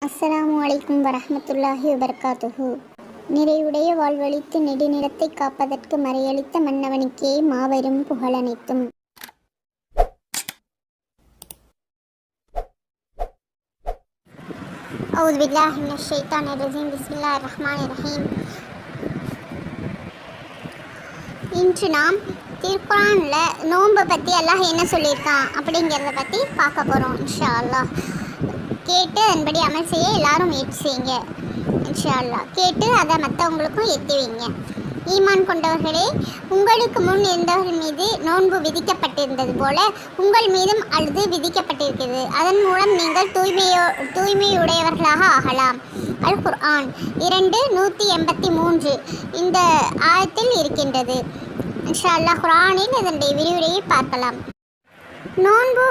அஸ்ஸலாமு அலைக்கும் வரஹ்மத்துல்லாஹி வபரகாத்துஹு. நிறைவுடைய வாழ்வழித்து நெடுநிலத்தை காப்பதற்கு மறையளித்த மன்னவனுக்கே மாபெரும் புகழனைத்தும். அவுது பில்லாஹி மினஷ் ஷைத்தானிர் ரஜீம். பிஸ்மில்லாஹிர் ரஹ்மானிர் ரஹீம். இன்று நாம் திருக்குர்ஆனில் நோன்பை பற்றி அல்லாஹ் என்ன சொல்லியிருக்கான் அப்படிங்கிறத பற்றி பார்க்க போகிறோம் இன்ஷா அல்லாஹ். கேட்டு அதன்படி அமல் செய்ய எல்லாரும் முயற்சி செய்யுங்க இன்ஷா அல்லாஹ். கேட்டு அதை மற்றவங்களுக்கும் எத்தி வைங்க. ஈமான் கொண்டவர்களே, உங்களுக்கு முன் இருந்தவர்கள் மீது நோன்பு விதிக்கப்பட்டிருந்தது போல உங்கள் மீதும் அது விதிக்கப்பட்டிருக்கிறது. அதன் மூலம் நீங்கள் தூய்மையுடையவர்களாக ஆகலாம். அல் குர்ஆன் 2:183 இந்த ஆயத்தில் இருக்கின்றது. இன்ஷா அல்லாஹ் குர்ஆனில் இதனுடைய விரிவுரையை பார்க்கலாம். நோன்பு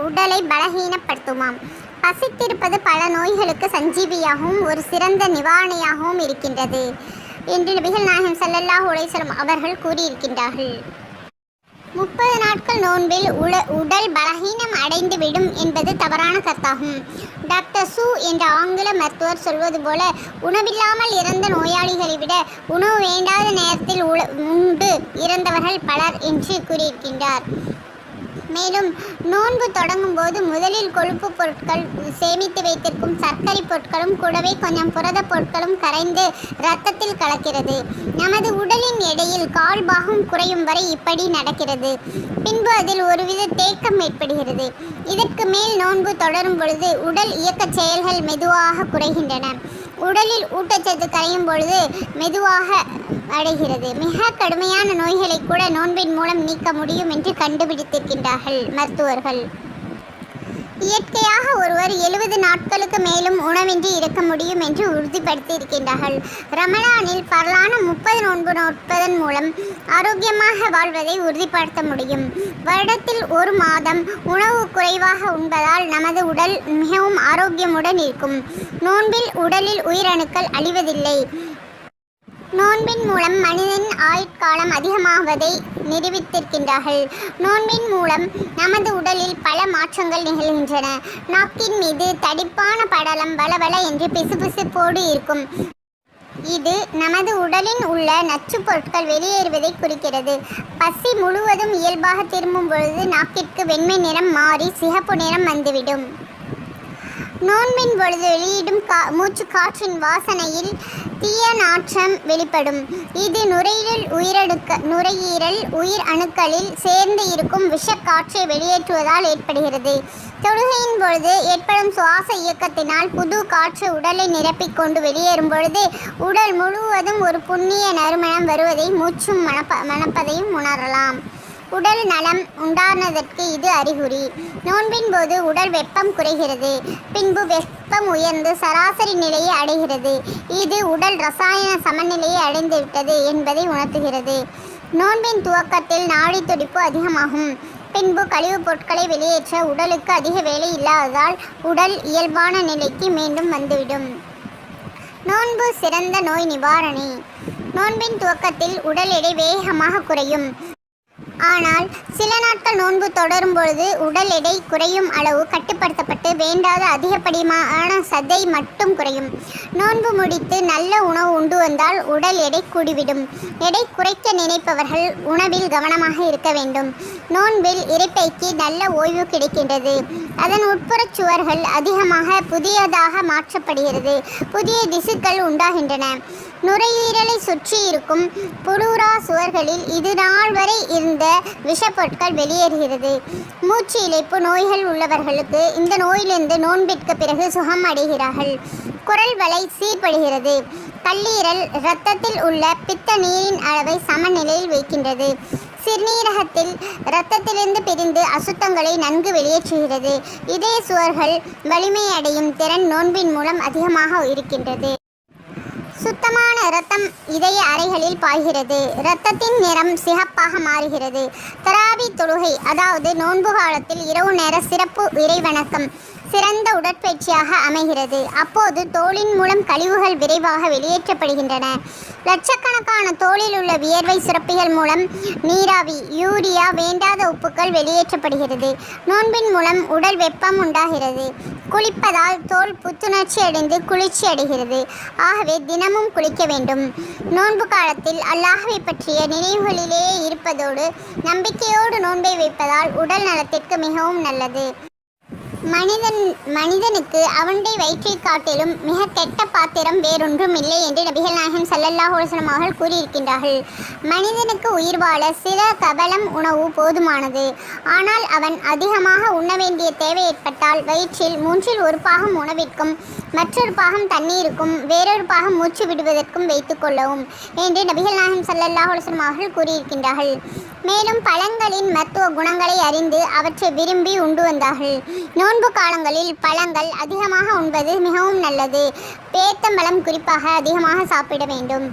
உடலை பலகீனப்படுத்துமாம். பசித்திருப்பது பல நோய்களுக்கு சஞ்சீவியாகவும் ஒரு சிறந்த நிவாரணியாகவும் இருக்கின்றது என்று நபிகள் நாயகம் ஸல்லல்லாஹு அலைஹி வஸல்லம் அவர்கள் கூறியிருக்கின்றார்கள். 30 நாட்கள் நோன்பில் உடல் பலகீனம் அடைந்து விடும் என்பது தவறான கருத்தாகும். டாக்டர் சு என்ற ஆங்கில மருத்துவர் சொல்வது போல, உணவில்லாமல் இறந்த நோயாளிகளை விட உணவு வேண்டாத நேரத்தில் உண்டு இறந்தவர்கள் பலர் என்று கூறியிருக்கின்றார். மேலும் நோன்பு தொடங்கும் போது முதலில் கொழுப்பு பொருட்கள், சேமித்து வைத்திருக்கும் சர்க்கரை பொருட்களும் கூடவே கொஞ்சம் புரத பொருட்களும் கரைந்து இரத்தத்தில் கலக்கிறது. நமது உடலின் எடையில் 1/4 பாகம் குறையும் வரை இப்படி நடக்கிறது. பின்பு அதில் ஒருவித தேக்கம் ஏற்படுகிறது. இதற்கு மேல் நோன்பு தொடரும் பொழுது உடல் இயக்க செயல்கள் மெதுவாக குறைகின்றன. உடலில் ஊட்டச்சத்து கரையும் பொழுது மெதுவாக அடைகிறது. மிக கடுமையான நோய்களை கூட நோன்பின் மூலம் நீக்க முடியும் என்று கண்டுபிடித்திருக்கின்றார்கள் மருத்துவர்கள். இயற்கையாக ஒருவர் 70 நாட்களுக்கு மேலும் உணவின்றி இருக்க முடியும் என்று உறுதிப்படுத்தி இருக்கின்றார்கள். ரமலானில் பரலான 30 நோன்பு நோற்பதன் மூலம் ஆரோக்கியமாக வாழ்வதை உறுதிப்படுத்த முடியும். வருடத்தில் 1 மாதம் உணவு குறைவாக உண்பதால் நமது உடல் மிகவும் ஆரோக்கியமுடன் இருக்கும். நோன்பில் உடலில் உயிரணுக்கள் அழிவதில்லை. நோன்பின் மூலம் மனிதன் ஆயுட்காலம் அதிகமாவதை நிரூபித்திருக்கின்றார்கள். நோன்பின் மூலம் நமது உடலில் பல மாற்றங்கள் நிகழ்கின்றன. நாக்கின் மீது தடிப்பான படலம் பலபல என்று பிசுபிசுப்போடு இருக்கும். இது நமது உடலின் உள்ள நச்சு பொருட்கள் வெளியேறுவதை குறிக்கிறது. பசி முழுவதும் இயல்பாக திரும்பும் பொழுது நாக்கிற்கு வெண்மை நிறம் மாறி சிகப்பு நிறம் வந்துவிடும். நோன்பின் பொழுது வெளியிடும் மூச்சு காற்றின் வாசனையில் தீய நாற்றம் வெளிப்படும். இது நுரையீரல் உயிர் அணுக்களில் சேர்ந்து இருக்கும் விஷக்காற்றை வெளியேற்றுவதால் ஏற்படுகிறது. தொழுகையின் பொழுது ஏற்படும் சுவாச இயக்கத்தினால் புது காற்று உடலை நிரப்பிக் கொண்டு வெளியேறும் பொழுது உடல் முழுவதும் ஒரு புண்ணிய நறுமணம் வருவதை மூச்சும் மணப்பதையும் உணரலாம். உடல் நலம் உண்டானதற்கு இது அறிகுறி. நோன்பின் போது உடல் வெப்பம் குறைகிறது. பின்பு வெப்பம் உயர்ந்து சராசரி நிலையை அடைகிறது. இது உடல் ரசாயன சமநிலையை அடைந்துவிட்டது என்பதை உணர்த்துகிறது. நோன்பின் துவக்கத்தில் நாடி துடிப்பு அதிகமாகும். பின்பு கழிவுப் பொருட்களை வெளியேற்ற உடலுக்கு அதிக வேலை இல்லாததால் உடல் இயல்பான நிலைக்கு மீண்டும் வந்துவிடும். நோன்பு சிறந்த நோய் நிவாரணி. நோன்பின் துவக்கத்தில் உடல் எடை வேகமாக குறையும். ஆனால் சில நாட்கள் நோன்பு தொடரும் பொழுது உடல் எடை குறையும் அளவு கட்டுப்படுத்தப்பட்டு வேண்டாத அதிகப்படியான சதை மட்டும் குறையும். நோன்பு முடித்து நல்ல உணவு உண்டு வந்தால் உடல் எடை கூடிவிடும். எடை குறைக்க நினைப்பவர்கள் உணவில் கவனமாக இருக்க வேண்டும். நோன்பில் இரைப்பைக்கு நல்ல ஓய்வு கிடைக்கின்றது. அதன் உட்புறச் சுவர்கள் அதிகமாக புதியதாக மாற்றப்படுகிறது. புதிய திசுக்கள் உண்டாகின்றன. நுரையீரலை சுற்றி இருக்கும் புளூரா சுவர்களில் இது நாள் வரை இருந்த விஷப்பொருட்கள் வெளியேறுகிறது. மூச்சு இழைப்பு நோய்கள் உள்ளவர்களுக்கு இந்த நோயிலிருந்து நோன்பிற்கு பிறகு சுகம் அடைகிறார்கள். குரல் வளை சீர்படுகிறது. கல்லீரல் இரத்தத்தில் உள்ள பித்த நீரின் அளவை சமநிலையில் வைக்கின்றது. சிறுநீரகத்தில் இரத்தத்திலிருந்து பிரிந்து அசுத்தங்களை நன்கு வெளியேற்றுகிறது. இதய சுவர்கள் வலிமையடையும் திறன் நோன்பின் மூலம் அதிகமாக இருக்கின்றது. சுத்தமான இரத்தம் இதய அறைகளில் பாய்கிறது. இரத்தத்தின் நிறம் சிகப்பாக மாறுகிறது. தராவி தொழுகை, அதாவது நோன்பு காலத்தில் இரவு நேர சிறப்பு இறைவணக்கம் சிறந்த உடற்பயிற்சியாக அமைகிறது. அப்போது தோலின் மூலம் கழிவுகள் விரைவாக வெளியேற்றப்படுகின்றன. லட்சக்கணக்கான தோலில் உள்ள வியர்வை சுரப்பிகள் மூலம் நீராவி, யூரியா, வேண்டாத உப்புக்கள் வெளியேற்றப்படுகிறது. நோன்பின் மூலம் உடல் வெப்பம் உண்டாகிறது. குளிப்பதால் தோல் புத்துணர்ச்சி அடைந்து குளிர்ச்சி அடைகிறது. ஆகவே தினமும் குளிக்க வேண்டும். நோன்பு காலத்தில் அல்லாஹ்வை பற்றிய நினைவுகளிலேயே இருப்பதோடு நம்பிக்கையோடு நோன்பை வைப்பதால் உடல் நலத்திற்கு மிகவும் நல்லது. மனிதனுக்கு அவனுடைய வயிற்றை காட்டிலும் மிக கெட்ட பாத்திரம் வேறொன்றும் இல்லை என்று நபிகள் நாயகம் ஸல்லல்லாஹு அலைஹி வஸல்லம் அவர்கள் கூறியிருக்கின்றார்கள். மனிதனுக்கு உயிர் வாழ சில கபலம் உணவு போதுமானது. ஆனால் அவன் அதிகமாக உண்ண வேண்டிய தேவை ஏற்பட்டால் வயிற்றில் 1/3 பாகம் உணவிற்கும் மற்றொரு பாகம் தண்ணீருக்கும் வேறொரு பாகம் மூச்சு விடுவதற்கும் வைத்துக் கொள்ளவும் என்று நபிகள் நாயகம் ஸல்லல்லாஹு அலைஹி வஸல்லம் அவர்கள் கூறியிருக்கின்றார்கள். மேலும் பழங்களின் மருத்துவ குணங்களை அறிந்து அவற்றை விரும்பி உண்டு வந்தார்கள். நோன்பு காலங்களில் பழங்கள் அதிகமாக உண்பது மிகவும் நல்லது. பேத்தம்பழம் குறிப்பாக அதிகமாக சாப்பிட வேண்டும்.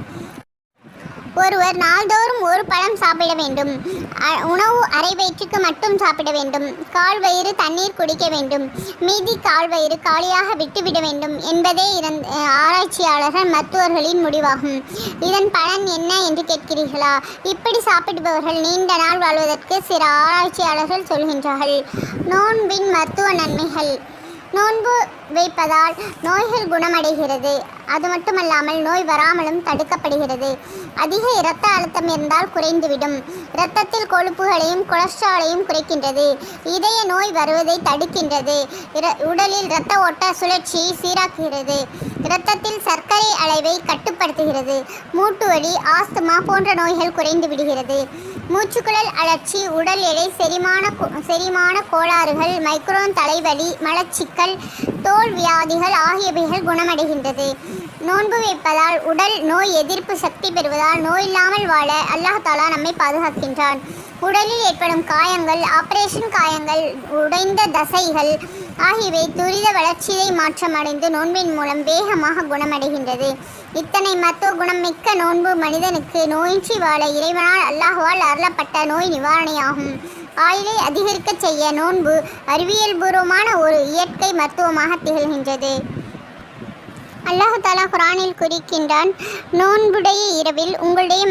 ஒருவர் நாள்தோறும் ஒரு பழம் சாப்பிட வேண்டும். உணவு அரை வயிற்றுக்கு மட்டும் சாப்பிட வேண்டும். கால் வயிறு தண்ணீர் குடிக்க வேண்டும். மீதி கால் வயிறு காலியாக விட்டுவிட வேண்டும் என்பதே ஆராய்ச்சியாளர்கள் மருத்துவர்களின் முடிவாகும். இதன் பலன் என்ன என்று கேட்கிறீர்களா? இப்படி சாப்பிடுபவர்கள் நீண்ட நாள் வாழ்வதற்கு சில ஆராய்ச்சியாளர்கள் சொல்கின்றார்கள். நோன்பின் மருத்துவ நன்மைகள். நோன்பு வைப்பதால் நோய்கள் குணமடைகிறது. அது மட்டுமல்லாமல் நோய் வராமலும் தடுக்கப்படுகிறது. அதிக இரத்த அழுத்தம் இருந்தால் குறைந்துவிடும். இரத்தத்தில் கொழுப்புகளையும் கொலஸ்ட்ராலையும் குறைக்கின்றது. இதய நோய் வருவதை தடுக்கின்றது. உடலில் இரத்த ஓட்ட சுழற்சியை சீராக்குகிறது. இரத்தத்தில் சர்க்கரை அளவை கட்டுப்படுத்துகிறது. மூட்டு வலி, ஆஸ்துமா போன்ற நோய்கள் குறைந்து விடுகிறது. மூச்சுக்குழல் அழற்சி, உடல் எடை, செரிமான கோளாறுகள், மைக்ரோன் தலைவலி, மலச்சிக்கல், தோல் வியாதிகள் ஆகியவைகள் குணமடைகின்றது. நோன்பு வைப்பதால் உடல் நோய் எதிர்ப்பு சக்தி பெறுவதால் நோயில்லாமல் வாழ அல்லாஹ் தஆலா நம்மை பாதுகாக்கின்றான். உடலில் ஏற்படும் காயங்கள், ஆபரேஷன் காயங்கள், உடைந்த தசைகள் ஆகியவை துரித வளர்ச்சியை மாற்றமடைந்து நோன்பின் மூலம் வேகமாக குணமடைகின்றது. இத்தனை மருத்துவ குணம் மிக்க நோன்பு மனிதனுக்கு நோயின்றி வாழ இறைவனால் அல்லாஹ்வால் அருளப்பட்ட நோய் நிவாரணியாகும். ஆயுளை அதிகரிக்க செய்ய நோன்பு அறிவியல் பூர்வமான ஒரு இயற்கை மருத்துவமாக திகழ்கின்றது. அல்லாஹ் தஆலா குர்ஆனில் குறிக்கின்றான், நோன்புடைய இரவில் உங்களுடைய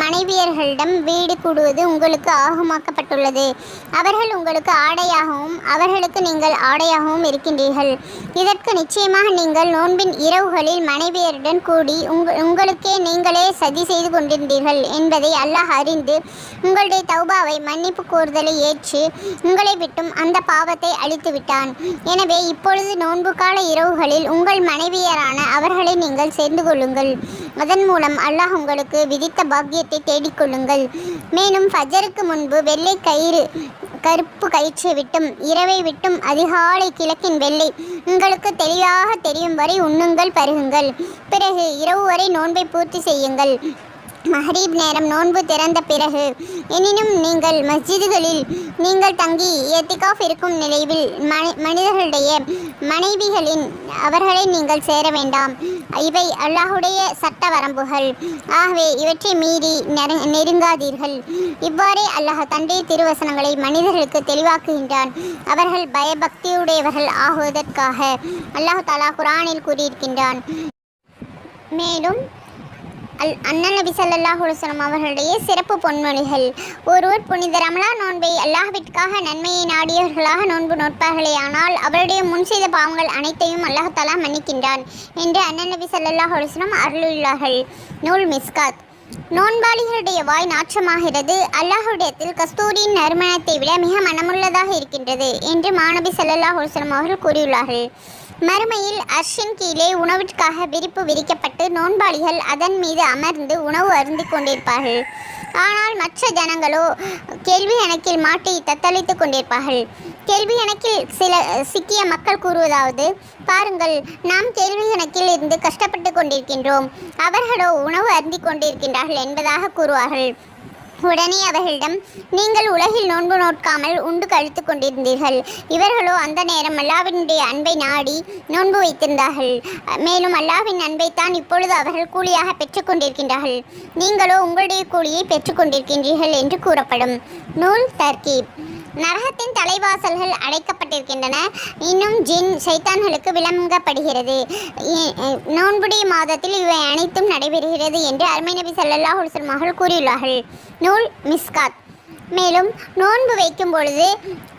மனைவியர்களிடம் வீடு கூடுவது உங்களுக்கு ஆகுமாக்கப்பட்டுள்ளது. அவர்கள் உங்களுக்கு ஆடையாகவும் அவர்களுக்கு நீங்கள் ஆடையாகவும் இருக்கின்றீர்கள். இதற்கு நிச்சயமாக நீங்கள் நோன்பின் இரவுகளில் மனைவியருடன் கூடி உங்களுக்கே நீங்களே சதி செய்து கொண்டிருந்தீர்கள் என்பதை அல்லாஹ் அறிந்து உங்களுடைய தௌபாவை மன்னிப்பு கோருதலை ஏற்று உங்களை விட்டும் அந்த பாவத்தை அழித்து விட்டான். எனவே இப்பொழுது நோன்பு கால இரவுகளில் உங்கள் மனைவியரான அவர்களை நீங்கள் சேர்ந்து கொள்ளுங்கள். அதன் மூலம் அல்லாஹ் உங்களுக்கு விதித்த பாக்கியத்தை தேடிக்கொள்ளுங்கள். மேலும் ஃபஜருக்கு முன்பு வெள்ளை கருப்பு கயிற்றை விட்டும் இரவை விட்டும் அதிகாலை கிழக்கின் வெள்ளை உங்களுக்கு தெளிவாக தெரியும் வரை உண்ணுங்கள், பருகுங்கள். பிறகு இரவு வரை நோன்பை பூர்த்தி செய்யுங்கள். மஹ்ரிப் நேரம் நோன்பு திறந்த பிறகு. எனினும் நீங்கள் மஸ்ஜிதுகளில் நீங்கள் தங்கி ஏத்திகாஃப் இருக்கும் நிலையில் மனிதர்களுடைய மனைவிகளின் அவர்களை நீங்கள் சேர வேண்டாம். இவை அல்லாஹுடைய சட்ட வரம்புகள். ஆகவே இவற்றை மீறி நெருங்காதீர்கள். இவ்வாறே அல்லாஹ் தன்னுடைய திருவசனங்களை மனிதர்களுக்கு தெளிவாக்குகின்றான். அவர்கள் பயபக்தியுடையவர்கள் ஆகுவதற்காக அல்லாஹ் தஆலா குர்ஆனில் கூறியிருக்கின்றான். மேலும் அண்ணல் நபி ஸல்லல்லாஹு அலைஹி வஸல்லம் அவர்களுடைய சிறப்பு பொன்மொழிகள். ஒருவர் புனித ரமலான் நோன்பை அல்லாஹ்விற்காக நன்மையை நாடியவர்களாக நோன்பு நோட்பார்களே ஆனால் அவருடைய முன் செய்த பாவங்கள் அனைத்தையும் அல்லாஹ் தஆலா மன்னிக்கின்றான் என்று அண்ணல் நபி ஸல்லல்லாஹு அலைஹி வஸல்லம் அருளியுள்ளார்கள். நூல் மிஸ்காத். நோன்பாளிகளுடைய வாய் நாற்றமாகிறது, அல்லாஹ்விடத்தில் கஸ்தூரியின் நறுமணத்தை விட மிக மனமுள்ளதாக இருக்கின்றது என்று மாநபி ஸல்லல்லாஹு அலைஹி வஸல்லம் அவர்கள் கூறியுள்ளார்கள். மறுமையில் அர்ஷின் கீழே உணவிற்காக விரிப்பு விரிக்கப்பட்டு நோன்பாளிகள் அதன் மீது அமர்ந்து உணவு அருந்திக் கொண்டிருப்பார்கள். ஆனால் மற்ற ஜனங்களோ கேள்வி கணக்கில் மாட்டி தத்தளித்துக் கொண்டிருப்பார்கள். கேள்வி கணக்கில் சிக்கிய மக்கள் கூறுவதாவது, பாருங்கள், நாம் கேள்வி கணக்கில் இருந்து கஷ்டப்பட்டு கொண்டிருக்கின்றோம், அவர்களோ உணவு அருந்திக் கொண்டிருக்கின்றார்கள் என்பதாக கூறுவார்கள். உடனே அவர்களிடம், நீங்கள் உலகில் நோன்பு நோட்காமல் உண்டு கழித்து கொண்டிருந்தீர்கள். இவர்களோ அந்த நேரம் அல்லாஹ்வினுடைய அன்பை நாடி நோன்பு வைத்திருந்தார்கள். மேலும் அல்லாஹ்வின் அன்பைத்தான் இப்பொழுது அவர்கள் கூலியாக பெற்றுக்கொண்டிருக்கின்றார்கள். நீங்களோ உங்களுடைய கூலியை பெற்றுக்கொண்டிருக்கின்றீர்கள் என்று கூறப்படும். நூல் தர்கீப். நரகத்தின் தலைவாசல்கள் அடைக்கப்பட்டிருக்கின்றன. இன்னும் ஜின் சைத்தான்களுக்கு விளங்கப்படுகிறது. நோன்புடைய மாதத்தில் இவை அனைத்தும் நடைபெறுகிறது என்று அருமை நபி ஸல்லல்லாஹு அலைஹி வஸல்லம் அவர்கள் கூறியுள்ளார்கள். நூல் மிஸ்காத். மேலும் நோன்பு வைக்கும் பொழுது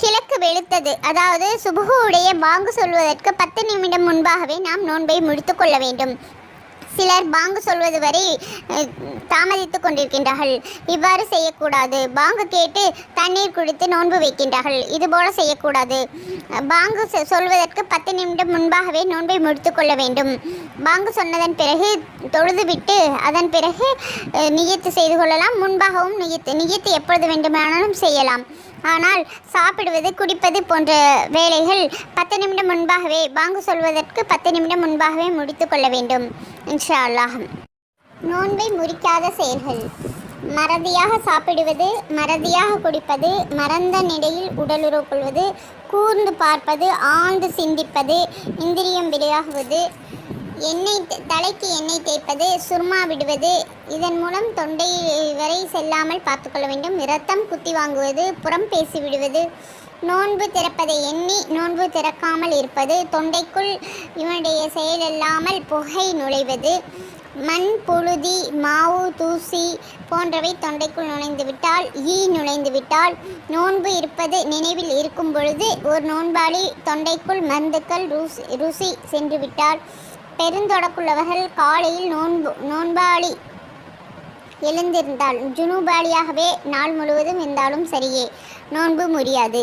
கிழக்கு வெளுத்தது, அதாவது சுபுகுடைய பாங்கு சொல்வதற்கு 10 நிமிடம் முன்பாகவே நாம் நோன்பை முடித்து கொள்ள வேண்டும். சிலர் பாங்கு சொல்வது வரை தாமதித்து கொண்டிருக்கின்றார்கள். இவ்வாறு செய்யக்கூடாது. பாங்கு கேட்டு தண்ணீர் குடித்து நோன்பு வைக்கின்றார்கள். இதுபோல செய்யக்கூடாது. பாங்கு சொல்வதற்கு 10 நிமிடம் முன்பாகவே நோன்பை முடித்து கொள்ள வேண்டும். பாங்கு சொன்னதன் பிறகு தொழுதுவிட்டு அதன் பிறகு நியத்து செய்து கொள்ளலாம். முன்பாகவும் நியத்து எப்பொழுது வேண்டுமானாலும் செய்யலாம். ஆனால் சாப்பிடுவது குடிப்பது போன்ற வேலைகள் 10 நிமிடம் முன்பாகவே, பாங்கு சொல்வதற்கு 10 நிமிடம் முன்பாகவே முடித்து கொள்ள வேண்டும் இன்ஷா அல்லாஹ். நோன்பை முறிக்காத செயல்கள்: மறதியாக சாப்பிடுவது, மறதியாக குடிப்பது, மறந்த நிலையில் உடலுறவு கொள்வது, கூர்ந்து பார்ப்பது, ஆழ்ந்து சிந்திப்பது, இந்திரியம் வெளியாகுவது, தலைக்கு எண்ணெய் தேய்ப்பது, சுர்மா விடுவது, இதன் மூலம் தொண்டை வரை செல்லாமல் பார்த்துக்கொள்ள வேண்டும். இரத்தம் குத்தி வாங்குவது, புறம் பேசி விடுவது, நோன்பு திறப்பதை எண்ணி நோன்பு திறக்காமல் இருப்பது, தொண்டைக்குள் இவனுடைய செயலில்லாமல் புகை நுழைவது, மண், புழுதி, மாவு, தூசி போன்றவை தொண்டைக்குள் நுழைந்துவிட்டால், நுழைந்துவிட்டால், நோன்பு இருப்பது நினைவில் இருக்கும் பொழுது ஒரு நோன்பாளி தொண்டைக்குள் மருந்துக்கள் ருசி சென்றுவிட்டால், பெருந்தொடக்குள்ளவர்கள் காலையில் நோன்பாளி எழுந்திருந்தால், ஜுனூபாளியாகவே நாள் முழுவதும் இருந்தாலும் சரியே, நோன்பு முறியாது.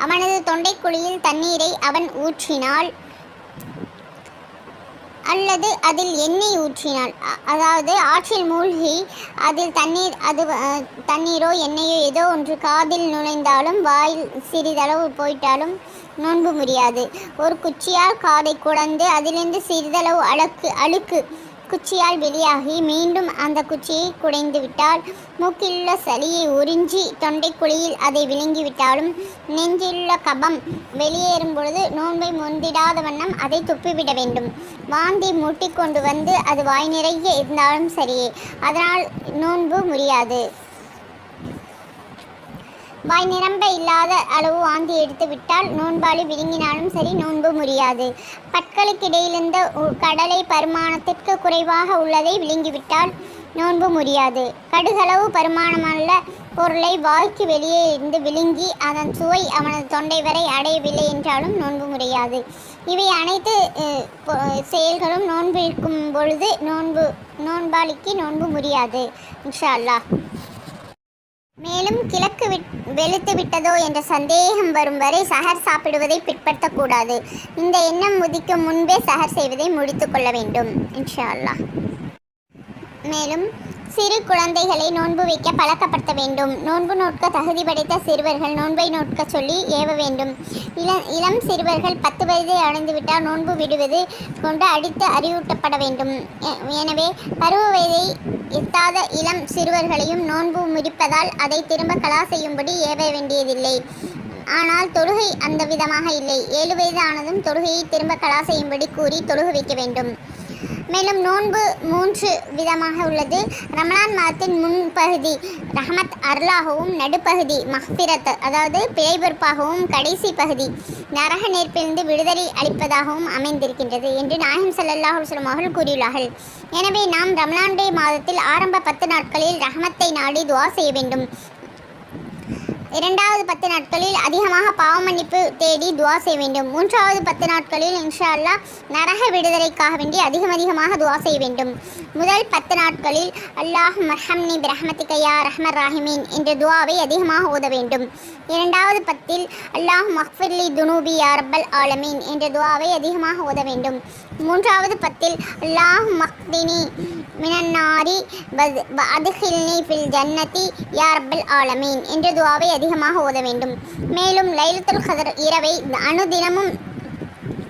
அவனது தொண்டைக்குழியில் தண்ணீரை அவன் ஊற்றினால் அல்லது அதில் எண்ணெய் ஊற்றினால், அதாவது ஆற்றில் மூழ்கி அதில் தண்ணீரோ எண்ணெயோ ஏதோ ஒன்று காதில் நுழைந்தாலும் வாயில் சிறிதளவு போயிட்டாலும் நோன்பு முறியாது. ஒரு குச்சியால் காதை குடந்து அதிலிருந்து சிறிதளவு அழுக்கு குச்சியால் வெளியாகி மீண்டும் அந்த குச்சியை குடைந்து விட்டால், மூக்கிலுள்ள சளியை உறிஞ்சி தொண்டைக்குழியில் அதை விழுங்கிவிட்டாலும், நெஞ்சிலுள்ள கபம் வெளியேறும் பொழுது நோன்பை முந்திடாத வண்ணம் அதை துப்பிவிட வேண்டும். வாந்தி மூட்டிக்கொண்டு வந்து அது வாய் நிறைய இருந்தாலும் சரியே, அதனால் நோன்பு முறியாது. வாய் நிரம்ப இல்லாத அளவு வாந்தி எடுத்து விட்டால் நோன்பாளி விழுங்கினாலும் சரி, நோன்பு முறியாது. பற்களுக்கிடையிலிருந்த கடலை பரிமாணத்திற்கு குறைவாக உள்ளதை விழுங்கிவிட்டால் நோன்பு முறியாது. கடுகளவு பரிமாணமுள்ள பொருளை வாய்க்கு வெளியே இருந்து விழுங்கி அதன் சுவை அவனது தொண்டை வரை அடையவில்லை என்றாலும் நோன்பு முறியாது. இவை அனைத்து செயல்களும் நோன்பு இருக்கும் பொழுது நோன்பாளிக்கு நோன்பு முறியாது இன்ஷா அல்லாஹ். மேலும் கிழக்கு வெளுத்து விட்டதோ என்ற சந்தேகம் வரும் வரை சஹர் சாப்பிடுவதை பிற்படுத்தக்கூடாது. இந்த எண்ணம் உதிக்கும் முன்பே சஹர் செய்வதை முடித்து கொள்ள வேண்டும் இன்ஷா அல்லாஹ். மேலும் சிறு குழந்தைகளை நோன்பு வைக்க பழக்கப்படுத்த வேண்டும். நோன்பு நோட்க தகுதி படைத்த சிறுவர்கள் நோன்பை நோட்க சொல்லி ஏவ வேண்டும். இளம் சிறுவர்கள் 10 வயதை அடைந்துவிட்டால் நோன்பு விடுவது கொண்டு அடித்து அறிவூட்டப்பட வேண்டும். எனவே பருவ வயதை எட்டாத இளம் சிறுவர்களையும் நோன்பு முடிப்பதால் அதை திரும்ப கலா செய்யும்படி ஏவ வேண்டியதில்லை. ஆனால் தொழுகை அந்த விதமாக இல்லை. 7 வயது ஆனதும் தொழுகையை திரும்ப கலா செய்யும்படி கூறி தொழுக வைக்க வேண்டும். மேலும் நோன்பு 3 விதமாக உள்ளது. ரமலான் மாதத்தின் முன்பகுதி ரஹமத் அருளாகவும், நடுப்பகுதி மஹ்பிரத் அதாவது பிழை பொறுப்பாகவும், கடைசி பகுதி நரக நெருப்பிலிருந்து விடுதலை அளிப்பதாகவும் அமைந்திருக்கின்றது என்று நாயகம் ஸல்லல்லாஹு அலைஹி வஸல்லம் அவர்கள் கூறியுள்ளார்கள். எனவே நாம் ரமலானுடைய மாதத்தில் ஆரம்ப 10 நாட்களில் ரஹமத்தை நாடி துஆ செய்ய வேண்டும். 2வது 10 நாட்களில் அதிகமாக பாவ மன்னிப்பு தேடி துஆ செய்ய வேண்டும். 3வது 10 நாட்களில் இன்ஷா அல்லாஹ் நரக விடுதலைக்காக வேண்டி அதிகமாக துஆ செய்ய வேண்டும். முதல் 10 நாட்களில் அல்லாஹும்ம மர்ஹம்னி பிரஹ்மதிக யா ரஹ்மர் ராஹிமீன் என்ற துஆவை அதிகமாக ஓத வேண்டும். 2வது 10ல் அல்லாஹும்ம மக்ஃபிர்லி துனூபி யா ரப்பல் ஆலமீன் என்ற துஆவை அதிகமாக ஓத வேண்டும். 3வது 10ல் அல்லாஹும்ம மக்தினி மினன் நாரி வஅத்கில்னி ஃபில் ஜன்னதி யா ரப்பல் ஆலமீன் என்ற துஆவை அதிகமாக ஓத வேண்டும். மேலும் லைலத்துல் கத்ர் இரவை அனுதினமும்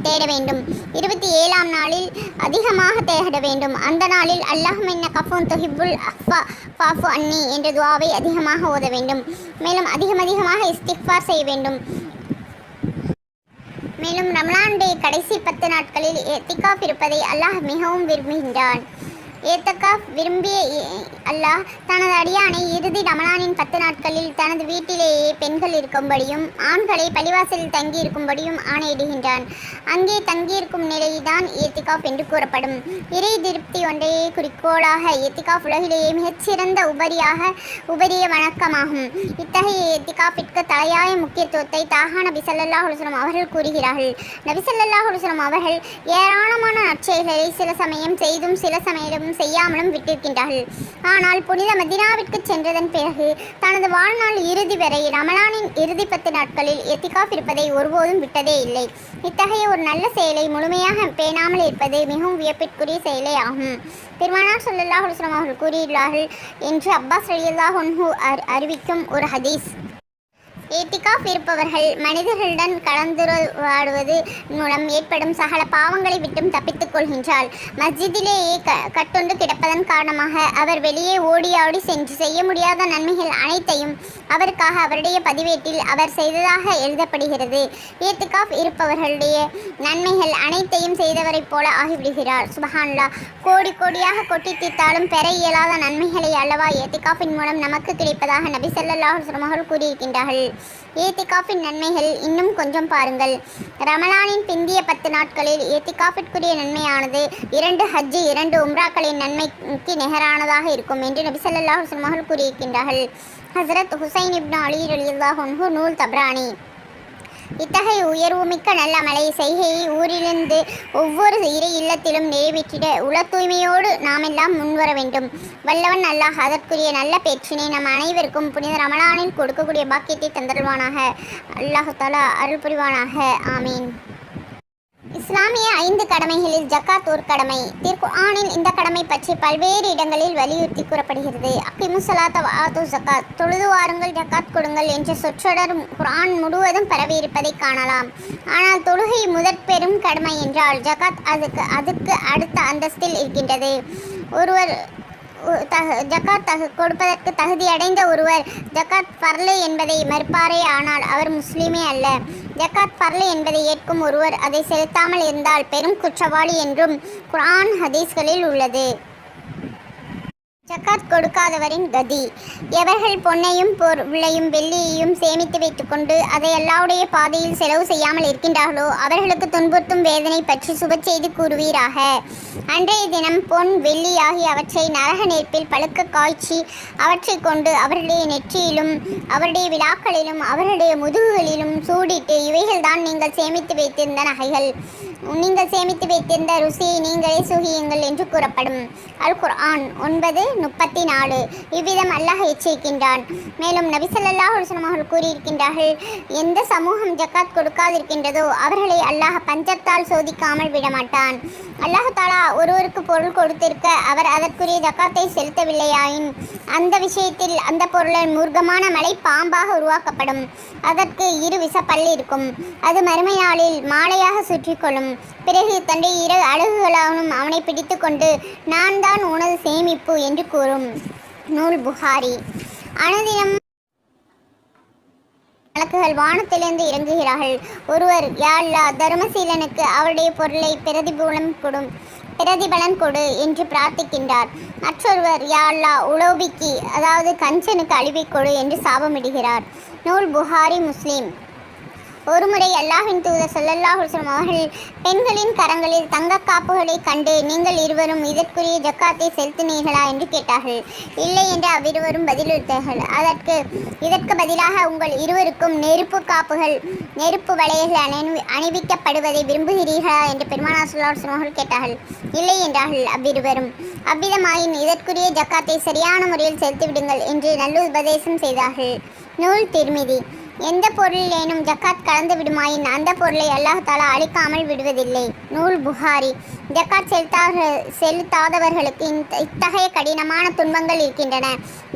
தேட வேண்டும். 27ஆம் நாளில் அதிகமாக தேட வேண்டும். அந்த நாளில் அல்லாஹும்ம இன்னக அஃபூன் துஹிப்புல் அஃபா ஃபஅஃபு அன்னி என்ற துஆவை அதிகமாக ஓத வேண்டும். மேலும் அதிகமாக இஸ்திக்ஃபார் செய்ய வேண்டும். மேலும் ரமலானுடைய கடைசி 10 நாட்களில் இத்திகாஃப் இருப்பதை அல்லாஹ் மிகவும் விரும்புகின்றான். ஏத்தகாஃப் விரும்பிய அல்லாஹ் தனது அடியானை இறுதி ரமலானின் 10 நாட்களில் தனது வீட்டிலேயே பெண்கள் இருக்கும்படியும் ஆண்களை பள்ளிவாசலில் தங்கியிருக்கும்படியும் ஆணையிடுகின்றான். அங்கே தங்கியிருக்கும் நிலைதான் ஏத்திகாஃப் என்று கூறப்படும். இறை திருப்தி ஒன்றையே குறிக்கோளாக ஏத்திகாஃப் உலகிலேயே மிகச்சிறந்த உபரிய வணக்கமாகும். இத்தகைய ஏத்திகாஃபிற்கு தலையாய முக்கியத்துவத்தை தாஹா நபி ஸல்லல்லாஹு அலைஹி வஸல்லம் அவர்கள் கூறுகிறார்கள். நபி ஸல்லல்லாஹு அலைஹி வஸல்லம் அவர்கள் ஏராளமான நற்செயல்களை சில சமயம் செய்தும் சில சமயம் செய்யாமலும் விட்டிருக்கின்றார்கள். ஆனால் புனித மதீனாவிற்கு சென்றதன் பிறகு தனது வாழ்நாள் இறுதி வரை ரமலானின் இறுதி 10 நாட்களில் எத்திகாஃப் இருப்பதை ஒருபோதும் விட்டதே இல்லை. இத்தகைய ஒரு நல்ல செயலை முழுமையாக பேணாமல் இருப்பது மிகவும் வியப்பிற்குரிய செயலே ஆகும். பெருமானார் ஸல்லல்லாஹு அலைஹி வஸல்லம் அவர்கள் கூறியுள்ளார்கள் என்று அப்பாஸ் ரலியல்லாஹு அன்ஹு அறிவிக்கும் ஒரு ஹதீஸ். ஏத்திகாஃப் இருப்பவர்கள் மனிதர்களுடன் கலந்துரையாடுவது மூலம் ஏற்படும் சகல பாவங்களை விட்டும் தப்பித்துக் கொள்கின்றார். மஸ்ஜிதிலேயே கட்டுண்டு கிடப்பதன் காரணமாக அவர் வெளியே ஓடி ஆடி சென்று செய்ய முடியாத நன்மைகள் அனைத்தையும் அவருக்காக அவருடைய பதிவேட்டில் அவர் செய்ததாக எழுதப்படுகிறது. ஏத்திகாஃப் இருப்பவர்களுடைய நன்மைகள் அனைத்தையும் செய்தவரைப் போல ஆகிவிடுகிறார். சுபஹானல்லாஹ். கோடி கோடியாக கொட்டி தீர்த்தாலும் பெற இயலாத நன்மைகளை அல்லவா ஏத்திகாஃபின் மூலம் நமக்கு கிடைப்பதாக நபி ஸல்லல்லாஹு அலைஹி வஸல்லம் அவர்கள் கூறியிருக்கின்றார்கள். ஏத்திகாஃபின் நன்மைகள் இன்னும் கொஞ்சம் பாருங்கள். ரமலானின் பிந்திய 10 நாட்களில் ஏத்திகாஃபிற்குரிய நன்மையானது 2 ஹஜ் 2 உம்ராக்களின் நன்மைக்கு நிகரானதாக இருக்கும் என்று நபி ஸல்லல்லாஹு அலைஹி வஸல்லம் அவர்கள் கூறியிருக்கின்றார்கள். ஹஸரத் ஹுசைன் இப்னு அலி ரலியல்லாஹு அன்ஹு நூல் தப்ரானி. இத்தகைய உயர்வுமிக்க நல்ல மலை செய்கையை ஊரிலிருந்து ஒவ்வொரு இறை இல்லத்திலும் நிறைவேற்றிட உள தூய்மையோடு நாமெல்லாம் முன்வர வேண்டும். வல்லவன் அல்லாஹ் அதற்குரிய நல்ல பேச்சினை நம் அனைவருக்கும் புனித ரமலானில் கொடுக்கக்கூடிய பாக்கியத்தை தந்தருவானாக. அல்லாஹு தஆலா அருள் புரிவானாக. ஆமீன். இஸ்லாமிய 5 கடமைகளில் ஜக்காத் ஒரு கடமை. திருக்குர்ஆனில் இந்த கடமை பற்றி பல்வேறு இடங்களில் வலியுறுத்தி கூறப்படுகிறது. அக்கிமுஸ் ஸலாத்த வ ஆத்து ஜக்காத், தொழுது வாருங்கள் ஜக்காத் கொடுங்கள் என்ற சொற்றொடர் குர்ஆன் முழுவதும் பரவியிருப்பதை காணலாம். ஆனால் தொழுகை முதற் பெரும் கடமை என்றால் ஜக்காத் அதுக்கு அடுத்த அந்தஸ்தில் இருக்கின்றது. ஒருவர் ஜக்காத் கொடுப்பதற்கு தகுதி அடைந்த ஒருவர் ஜக்காத் ஃபர்லு என்பதை மறுப்பாரே ஆனால் அவர் முஸ்லீமே அல்ல. ஜக்காத் ஃபர்லு என்பதை ஏற்கும் ஒருவர் அதை செலுத்தாமல் இருந்தால் பெரும் குற்றவாளி என்றும் குர்ஆன் ஹதீஸ்களில் உள்ளது. ஜக்காத் கொடுக்காதவரின் கதி. எவர்கள் பொன்னையும் பொருளையும் வெள்ளியையும் சேமித்து வைத்துக்கொண்டு அதை அல்லாஹ்வுடைய பாதையில் செலவு செய்யாமல் இருக்கின்றார்களோ அவர்களுக்கு துன்புறுத்தும் வேதனை பற்றி சுப செய்தி கூறுவீராக. அன்றைய தினம் பொன் வெள்ளி ஆகிய அவற்றை நரக நெருப்பில் பழுக்க காய்ச்சி அவற்றை கொண்டு அவர்களுடைய நெற்றியிலும் அவருடைய விழாக்களிலும் அவர்களுடைய முதுகுகளிலும் சூடிட்டு இவைகள்தான் நீங்கள் சேமித்து வைத்திருந்த நகைகள், நீங்கள் சேமித்து வைத்திருந்த ருசியை நீங்களே சுகியுங்கள் என்று கூறப்படும். அல் குர்ஆன் 9:34. இவ்விதம் அல்லாஹ் எச்சரிக்கின்றான். மேலும் நபி ஸல்லல்லாஹு அலைஹி வஸல்லம் அவர்கள் கூறியிருக்கின்றார்கள், எந்த சமூகம் ஜக்காத் கொடுக்காதிருக்கின்றதோ அவர்களை அல்லாஹ் பஞ்சத்தால் சோதிக்காமல் விடமாட்டான். அல்லாஹ் தஆலா ஒருவருக்கு பொருள் கொடுத்திருக்க அவர் அதற்குரிய ஜக்காத்தை செலுத்தவில்லையாயின் அந்த விஷயத்தில் அந்த பொருளின் மூர்க்கமான மலை பாம்பாக உருவாக்கப்படும். அதற்கு 2 விஷப்பல் இருக்கும். அது மறுமை நாளில் மாலையாக சுற்றி கொள்ளும். பிறகு தன்னுடைய 2 அலகுகளாலும் அவனை பிடித்து கொண்டு நான் தான் உனது சேமிப்பு என்று கூறும். நூல் புகாரி. அனுதினம் மலக்குகள் வானத்திலிருந்து இறங்குகிறார்கள். ஒருவர் யா அல்லாஹ் தர்மசீலனுக்கு அவருடைய பொருளை பிரதிபலன் கொடு என்று பிரார்த்திக்கின்றார். மற்றொருவர் யா அல்லாஹ் உலோபிக்கு அதாவது கஞ்சனுக்கு அழிவை கொடு என்று சாபமிடுகிறார். நூல் புகாரி முஸ்லீம். ஒருமுறை அல்லாஹ்வின் தூதர் ஸல்லல்லாஹு அலைஹி வஸல்லம் அவர்கள் பெண்களின் கரங்களில் தங்கக் காப்புகளை கண்டு நீங்கள் இருவரும் இதற்குரிய ஜக்காத்தை செலுத்தினீர்களா என்று கேட்டார்கள். இல்லை என்று அவ்விருவரும் பதிலளித்தார்கள். இதற்கு பதிலாக உங்கள் இருவருக்கும் நெருப்பு காப்புகள் நெருப்பு வளையல்கள் அணிவிக்கப்படுவதை விரும்புகிறீர்களா என்று பெருமானார் ஸல்லல்லாஹு அலைஹி வஸல்லம் அவர்கள் கேட்டார்கள். இல்லை என்றார்கள் அவ்விருவரும். அவ்விதமாயின் இதற்குரிய ஜக்காத்தை சரியான முறையில் செலுத்திவிடுங்கள் என்று நல்லுபதேசம் செய்தார்கள். நூல் திர்மிதி. எந்த பொருளிலேனும் ஜக்காத் கலந்து விடுமாயின் அந்த பொருளை அல்லாஹ் தஆலா அழிக்காமல் விடுவதில்லை. நூல் புகாரி. ஜக்காத் செலுத்தாதவர்களுக்கு இத்தகைய கடினமான துன்பங்கள் இருக்கின்றன.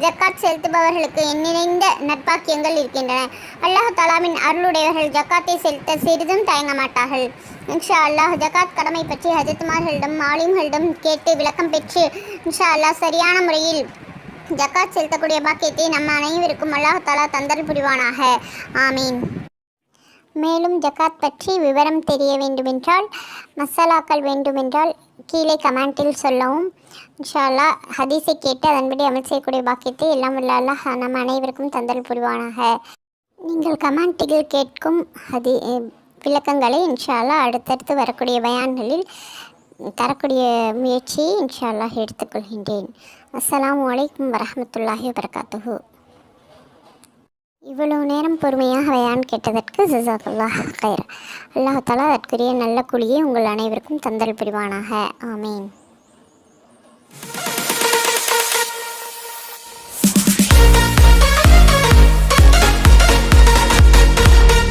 ஜக்காத் செலுத்துபவர்களுக்கு எண்ணிணைந்த நற்பாக்கியங்கள் இருக்கின்றன. அல்லாஹ் தஆலாவின் அருளுடையவர்கள் ஜக்காத்தை செலுத்த சிறிதும் தயங்க மாட்டார்கள். இன்ஷா அல்லாஹ் ஜக்காத் கடமை பற்றி ஹஜரத்மார்களிடம் ஆலிம்களிடம் கேட்டு விளக்கம் பெற்று இன்ஷா அல்லாஹ் சரியான முறையில் ஜக்காத் செலுத்தக்கூடிய பாக்கியத்தை நம்ம அனைவருக்கும் அல்லாஹ் தஆலா தந்தல் புரிவானாக. ஆமீன். மேலும் ஜகாத் பற்றி விவரம் தெரிய வேண்டுமென்றால் மசாலாக்கள் வேண்டுமென்றால் கீழே கமெண்டில் சொல்லவும். இன்ஷா அல்லாஹ் ஹதீஸை கேட்டு அதன்படி அமல் செய்யக்கூடிய பாக்கியத்தை எல்லாம் வல்ல அல்லாஹ் நம் அனைவருக்கும் தந்தல் புரிவானாக. நீங்கள் கமெண்டில் கேட்கும் விளக்கங்களை இன்ஷா அல்லாஹ் அடுத்தடுத்து வரக்கூடிய பயான்களில் தரக்கூடிய முயற்சியை இன்ஷா அல்லாஹ் எடுத்துக்கொள்கின்றேன். அஸ்ஸலாமு அலைக்கும் வரஹ்மத்துல்லாஹி வபரகாத்துஹு. இவ்வளவு நேரம் பொறுமையாக பயான் கேட்டதற்கு ஜஸாக்கல்லாஹ் கைர். அல்லாஹ் தஆலா அதற்குரிய நல்ல கூலியை உங்கள் அனைவருக்கும் தந்தல் புரிவானாக. ஆமீன்.